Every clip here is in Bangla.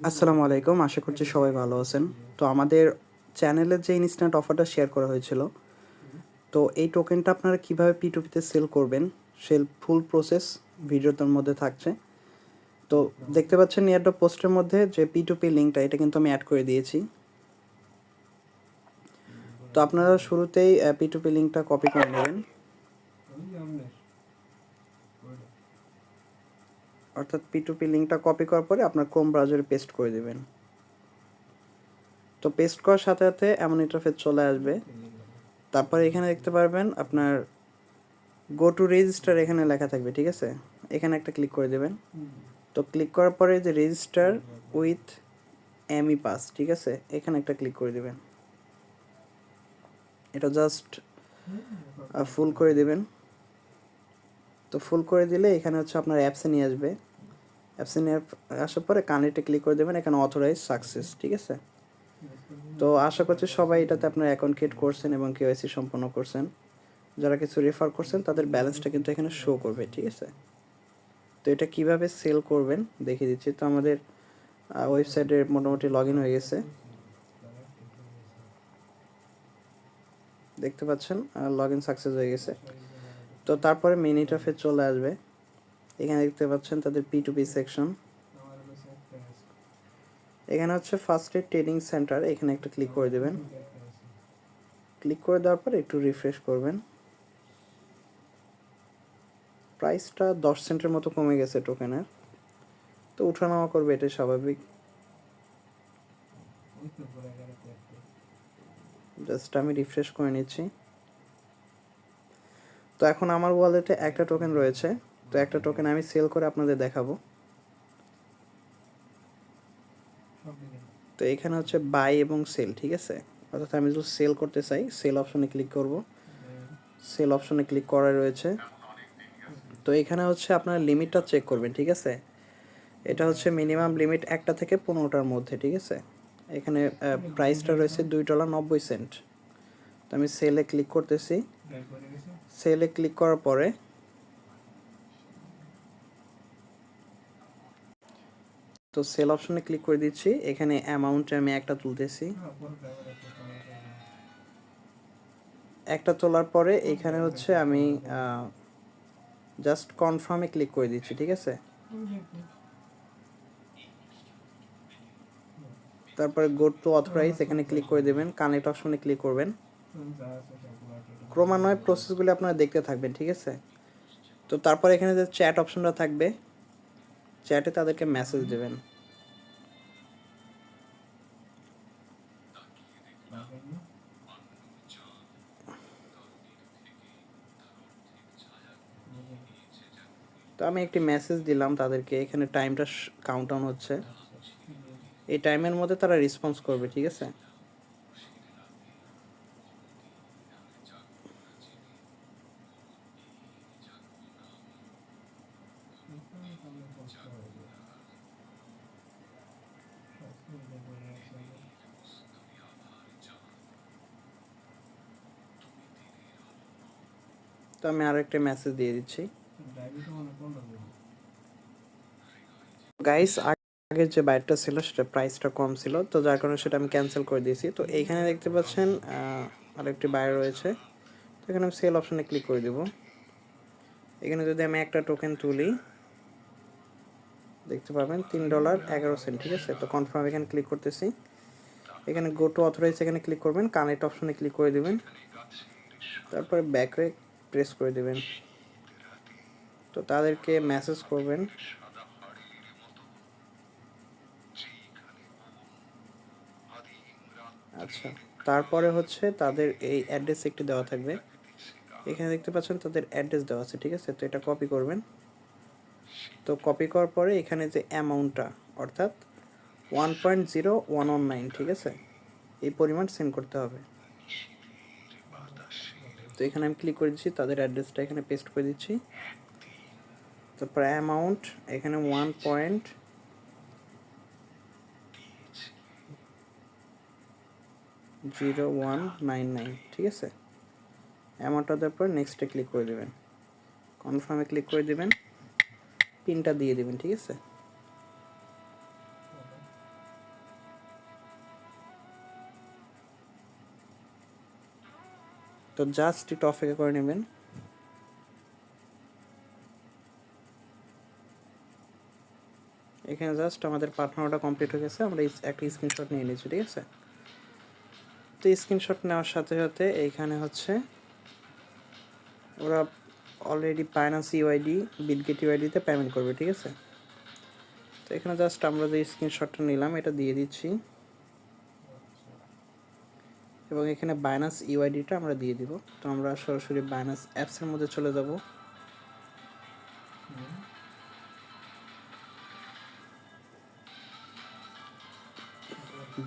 আসসালামু আলাইকুম, আশা করছি সবাই ভালো আছেন। তো আমাদের চ্যানেলে যে ইনস্ট্যান্ট অফারটা শেয়ার করা হয়েছিল, তো এই টোকেনটা আপনারা কীভাবে P2P-তে সেল করবেন, ফুল প্রসেস ভিডিওটার মধ্যে থাকছে। তো দেখতে পাচ্ছেন এয়ারড্রপ পোস্টের মধ্যে যে P2P লিঙ্কটা, এটা কিন্তু আমি অ্যাড করে দিয়েছি। তো আপনারা শুরুতেই P2P লিঙ্কটা কপি করে নেবেন, অর্থাৎ P2P লিঙ্কটা কপি করার পরে আপনার ক্রোম ব্রাউজারে পেস্ট করে দেবেন। তো পেস্ট করার সাথে সাথে এমন ইন্টারফেস চলে আসবে। তারপরে এখানে দেখতে পারবেন আপনার গো টু রেজিস্টার এখানে লেখা থাকবে, ঠিক আছে? এখানে একটা ক্লিক করে দেবেন। তো ক্লিক করার পরে যে রেজিস্টার উইথ এমই পাস, ঠিক আছে, এখানে একটা ক্লিক করে দেবেন। এটা জাস্ট ফুল করে দেবেন। তো ফুল করে দিলে এখানে হচ্ছে আপনার অ্যাপসে নিয়ে আসবে। অ্যাপসে নিয়ে আসার পরে কানেক্টে ক্লিক করে দেবেন, এখানে অথরাইজ সাকসেস, ঠিক আছে? তো আশা করছি সবাই এটাতে আপনার অ্যাকাউন্ট ক্রিয়েট করছেন এবং কেওয়াইসি সম্পন্ন করছেন। যারা কিছু রেফার করছেন তাদের ব্যালেন্সটা কিন্তু এখানে শো করবে, ঠিক আছে? তো এটা কিভাবে সেল করবেন দেখিয়ে দিচ্ছি। তো আমাদের ওয়েবসাইটে মোটামুটি লগ ইন হয়ে গেছে, দেখতে পাচ্ছেন লগ ইন সাকসেস হয়ে গেছে। তো তারপরে মেন ইন্টারফেস চলে আসবে। এখানে দেখতে পাচ্ছেন তাদের P2P সেকশন। এখানে হচ্ছে ফার্স্টে ট্রেডিং সেন্টার, এখানে একটা ক্লিক করে দেবেন। ক্লিক করে দেওয়ার পরে একটু রিফ্রেশ করবেন। প্রাইসটা 10 সেন্টের মতো কমে গেছে টোকেনের। তো উঠানামা করবে, এটা স্বাভাবিক। জাস্ট আমি রিফ্রেশ করে নিচ্ছি। তো এখন আমার ওয়ালেটে একটা টোকেন রয়েছে। তো একটা টোকেন আমি সেল করে আপনাদের দেখাবো। তো এখানে হচ্ছে বাই এবং সেল, ঠিক আছে? অর্থাৎ আমি যদি সেল করতে চাই, সেল অপশনে ক্লিক করব। সেল অপশনে ক্লিক করা রয়েছে। তো এখানে হচ্ছে আপনার লিমিটটা চেক করবেন, ঠিক আছে? এটা হচ্ছে মিনিমাম লিমিট 1টা থেকে 15টার মধ্যে, ঠিক আছে? এখানে প্রাইসটা রয়েছে $2.90। তো আমি সেলে ক্লিক করতেছি। সেলে ক্লিক করার পরে তো সেল অপশনে ক্লিক করে দিচ্ছি। এখানে অ্যামাউন্টে আমি একটা তুলতেছি। একটা তোলার পরে এখানে হচ্ছে আমি জাস্ট কনফার্মে ক্লিক করে দিচ্ছি, ঠিক আছে? তারপরে গো টু অথরাইজ এখানে ক্লিক করে দেবেন, কানেক্ট অপশনে ক্লিক করবেন। ক্রমান্বয়ে প্রসেসগুলো আপনারা দেখতে থাকবেন, ঠিক আছে? তো তারপর এখানে যে চ্যাট অপশনটা থাকবে, চ্যাটে তাদেরকে মেসেজ দেবেন। তো আমি একটি মেসেজ দিলাম তাদেরকে, এখানে টাইমটা কাউন্ট ডাউন হচ্ছে। এই টাইমের মধ্যে তারা রেসপন্স করবে, ঠিক আছে? তো আমি আরো একটা মেসেজ দিয়ে দিচ্ছি। গাইস, আগের যে বাইকটা ছিল সেটা প্রাইসটা কম ছিল, তো যার কারণে সেটা আমি ক্যান্সেল করে দিয়েছি। তো এইখানে দেখতে পাচ্ছেন আরেকটি বায়ার রয়েছে। তো এখানে আমি সেল অপশনে ক্লিক করে দেব। এখানে যদি আমি একটা টোকেন তুলি, দেখতে পাবেন $3.11, ঠিক আছে? তো কনফার্ম এখানে ক্লিক করতেছি। এখানে গো টু অথরাইজ এখানে ক্লিক করবেন, কানেক্ট অপশনে ক্লিক করে দেবেন, তারপরে ব্যাকে প্রেস করে দেবেন। তো তাদেরকে মেসেজ করবেন। আচ্ছা, তারপরে হচ্ছে তাদের এই অ্যাড্রেস একটি দেওয়া থাকবে। এখানে দেখতে পাচ্ছেন তাদের অ্যাড্রেস দেওয়া আছে, ঠিক আছে? তো এটা কপি করবেন। তো কপি করার পরে এখানে যে অ্যামাউন্টটা, অর্থাৎ 1.0119, ঠিক আছে, এই পরিমাণ সেন্ড করতে হবে। তো এখানে আমি ক্লিক করে দিচ্ছি, তাদের অ্যাড্রেসটা এখানে পেস্ট করে দিচ্ছি। তারপর অ্যামাউন্ট এখানে 1.0199, ঠিক আছে? অ্যামাউন্টটা দেওয়ার পর নেক্সটে ক্লিক করে দেবেন, কনফার্মে ক্লিক করে দেবেন, পিনটা দিয়ে দেবেন, ঠিক আছে? তো জাস্ট একটু অপেক্ষা করে নেবেন। এখানে জাস্ট আমাদের পাঠানোটা কমপ্লিট হয়ে গেছে, আমরা একটা স্ক্রিনশট নিয়ে নিচ্ছি, ঠিক আছে। তো স্ক্রিনশট নেওয়ার সাথে সাথে এইখানে হচ্ছে ওরা অলরেডি বাইন্যান্স ইউআইডি, বিটগেট ইউআইডিতে পেমেন্ট করবে, ঠিক আছে। তো এখানে জাস্ট আমরা যে স্ক্রিনশটটা নিলাম এটা দিয়ে দিচ্ছি এবং এখানে বাইন্যান্স ইউআইডিটা আমরা দিয়ে দিব। তো আমরা সরাসরি বাইন্যান্স অ্যাপসের মধ্যে চলে যাব।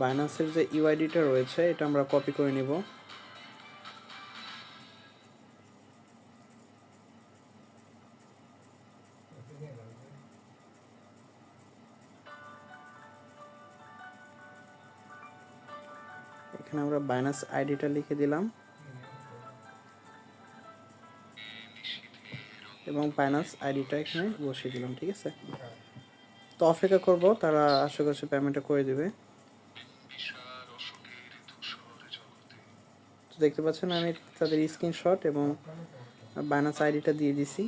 বাইন্যান্সের যে ইউআইডিটা রয়েছে এটা আমরা কপি করে নিব। এখানে আমরা বাইন্যান্স আইডিটা লিখে দিলাম এবং বাইন্যান্স আইডিটা এখানে বসিয়ে দিলাম, ঠিক আছে। তো অপেক্ষা করব, তারা আশা করছি পেমেন্টটা করে দিবে। তো দেখতে পাচ্ছেন আমি তাদের স্ক্রিনশট এবং বাইন্যান্স আইডিটা দিয়ে দিছি।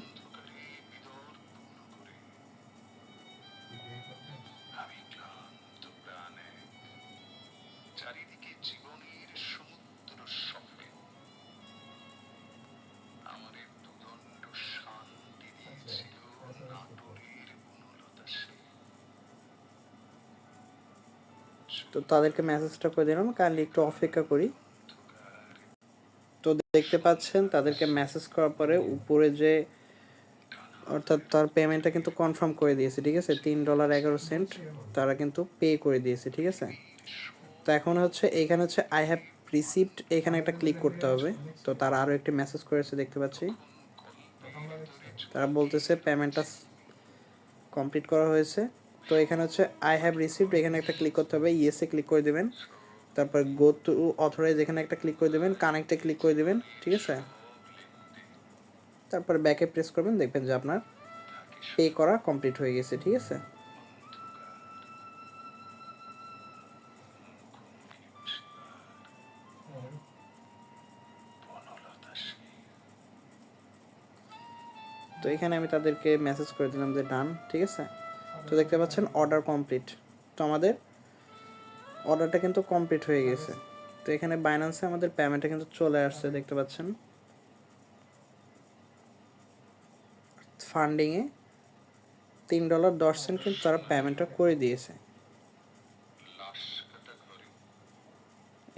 তো তাদেরকে মেসেজটা করে দিলাম, কাইন্ডলি একটু অপেক্ষা করি। তো দেখতে পাচ্ছেন তাদেরকে মেসেজ করার পরে উপরে যে অর্থাৎ তার পেমেন্টটা কিন্তু কনফার্ম করে দিয়েছে, ঠিক আছে। $3.11 তারা কিন্তু পে করে দিয়েছে, ঠিক আছে। তো এখন হচ্ছে এইখানে হচ্ছে আই হ্যাভ রিসিভড, এখানে একটা ক্লিক করতে হবে। তো তারা আরও একটি মেসেজ করেছে দেখতে পাচ্ছি, তারা বলতেছে পেমেন্টটা কমপ্লিট করা হয়েছে। তো এখানে হচ্ছে আই হ্যাভ রিসিভড, এখানে একটা ক্লিক করতে হবে, ইয়েসে ক্লিক করে দেবেন। তারপর গো টু অথরাইজ এখানে একটা ক্লিক করে দেবেন, কানেক্টে ক্লিক করে দেবেন, ঠিক আছে। তারপর ব্যাকে প্রেস করবেন, দেখবেন যে আপনার পে করা কমপ্লিট হয়ে গেছে, ঠিক আছে। তো এখানে আমি তাদেরকে মেসেজ করে দিলাম যে ডান, ঠিক আছে। তো দেখতে পাচ্ছেন অর্ডার কমপ্লিট। তো আমাদের অর্ডারটা কিন্তু কমপ্লিট হয়ে গেছে। তো এখানে বাইন্যান্সে আমাদের পেমেন্টটা কিন্তু চলে আসছে দেখতে পাচ্ছেন। ফান্ডিংয়ে $3.10 কিন্তু তারা পেমেন্টটা করে দিয়েছে।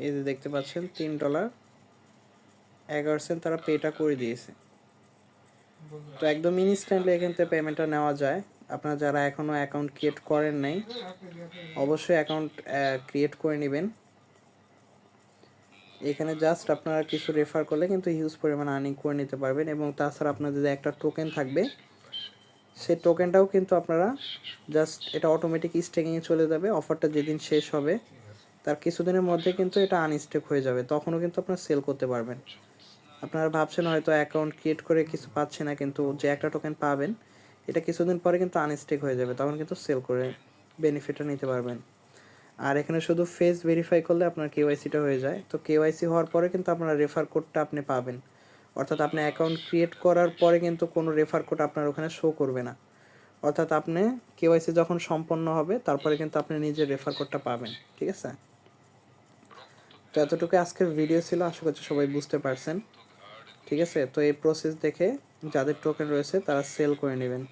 এই যে দেখতে পাচ্ছেন $3.11 তারা পেটা করে দিয়েছে। তো একদম ইনস্ট্যান্টলি এখান থেকে পেমেন্টটা নেওয়া যায়। আপনারা যারা এখনও অ্যাকাউন্ট ক্রিয়েট করেন নাই অবশ্যই অ্যাকাউন্ট ক্রিয়েট করে নেবেন। এখানে জাস্ট আপনারা কিছু রেফার করলে কিন্তু হিউজ পরিমাণ আর্নিং করে নিতে পারবেন এবং তাছাড়া আপনাদের যে একটা টোকেন থাকবে সেই টোকেনটাও কিন্তু আপনারা জাস্ট এটা অটোমেটিক স্টেকিংয়ে চলে যাবে। অফারটা যেদিন শেষ হবে তার কিছুদিনের মধ্যে কিন্তু এটা আনস্টেক হয়ে যাবে, তখনও কিন্তু আপনারা সেল করতে পারবেন। আপনারা ভাবছেন হয়তো অ্যাকাউন্ট ক্রিয়েট করে কিছু পাচ্ছে না, কিন্তু যে একটা টোকেন পাবেন এটা কিছুদিন পরে কিন্তু আনস্টেক হয়ে যাবে, তখন কিন্তু সেল করে বেনিফিটটা নিতে পারবেন। আর এখানে শুধু ফেস ভেরিফাই করলে আপনার কেওয়াইসিটা হয়ে যায়। তো কেওয়াইসি হওয়ার পরে কিন্তু আপনার রেফার কোডটা আপনি পাবেন, অর্থাৎ আপনি অ্যাকাউন্ট ক্রিয়েট করার পরে কিন্তু কোনো রেফার কোড আপনার ওখানে শো করবে না। অর্থাৎ আপনি কেওয়াইসি যখন সম্পন্ন হবে তারপরে কিন্তু আপনি নিজের রেফার কোডটা পাবেন, ঠিক আছে। তো এতটুকু আজকের ভিডিও ছিল, আশা করছি সবাই বুঝতে পারছেন, ঠিক আছে। তো এই প্রসেস দেখে যাদের টোকেন রয়েছে তারা সেল করে নেবেন।